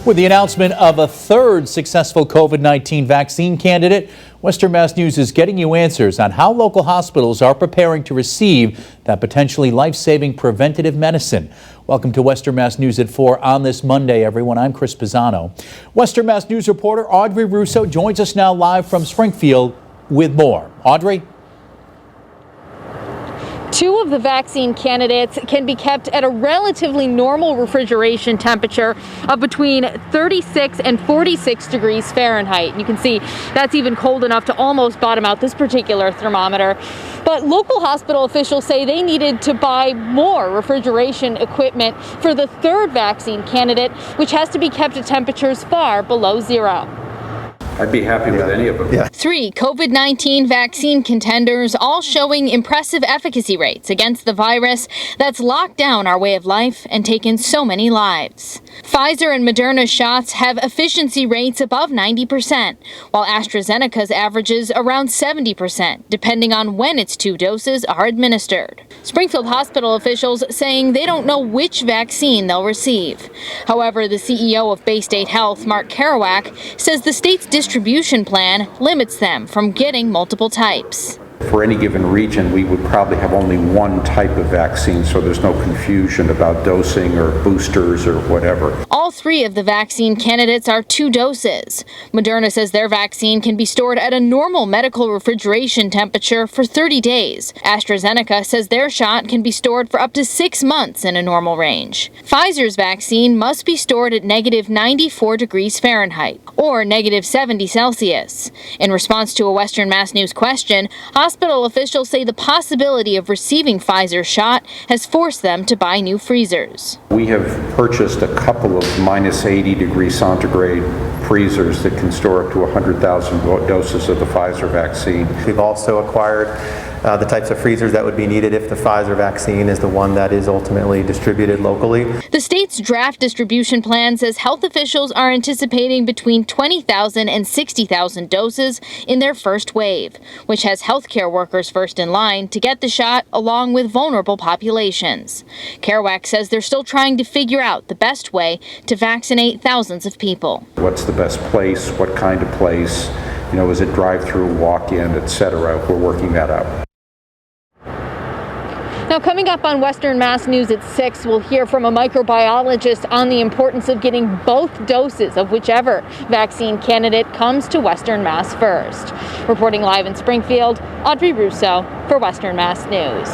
With the announcement of a third successful COVID-19 vaccine candidate, Western Mass News is getting you answers on how local hospitals are preparing to receive that potentially life-saving preventative medicine. Welcome to Western Mass News at 4 on this Monday, everyone. I'm Chris Pisano. Western Mass News reporter Audrey Russo joins us now live from Springfield with more. Audrey? Two of the vaccine candidates can be kept at a relatively normal refrigeration temperature of between 36 and 46 degrees Fahrenheit. You can see that's even cold enough to almost bottom out this particular thermometer. But local hospital officials say they needed to buy more refrigeration equipment for the third vaccine candidate, which has to be kept at temperatures far below zero. I'd be happy with any of them. Three COVID-19 vaccine contenders, all showing impressive efficacy rates against the virus that's locked down our way of life and taken so many lives. Pfizer and Moderna's shots have efficiency rates above 90%, while AstraZeneca's averages around 70%, depending on when its two doses are administered. Springfield hospital officials saying they don't know which vaccine they'll receive. However, the CEO of Bay State Health, Mark Kerouac, says the state's distribution plan limits them from getting multiple types. For any given region, we would probably have only one type of vaccine, so there's no confusion about dosing or boosters or whatever. All three of the vaccine candidates are two doses. Moderna says their vaccine can be stored at a normal medical refrigeration temperature for 30 days. AstraZeneca says their shot can be stored for up to 6 months in a normal range. Pfizer's vaccine must be stored at negative 94 degrees Fahrenheit or negative 70 Celsius. In response to a Western Mass News question, hospital officials say the possibility of receiving Pfizer's shot has forced them to buy new freezers. We have purchased a couple of minus 80 degrees centigrade freezers that can store up to 100,000 doses of the Pfizer vaccine. We've also acquired the types of freezers that would be needed if the Pfizer vaccine is the one that is ultimately distributed locally. The state's draft distribution plan says health officials are anticipating between 20,000 and 60,000 doses in their first wave, which has healthcare workers first in line to get the shot along with vulnerable populations. Kerouac says they're still trying to figure out the best way to vaccinate thousands of people. What's the best place? What kind of place? You know, is it drive-through, walk-in, etc.? We're working that out. Now, coming up on Western Mass News at 6, we'll hear from a microbiologist on the importance of getting both doses of whichever vaccine candidate comes to Western Mass first. Reporting live in Springfield, Audrey Russo for Western Mass News.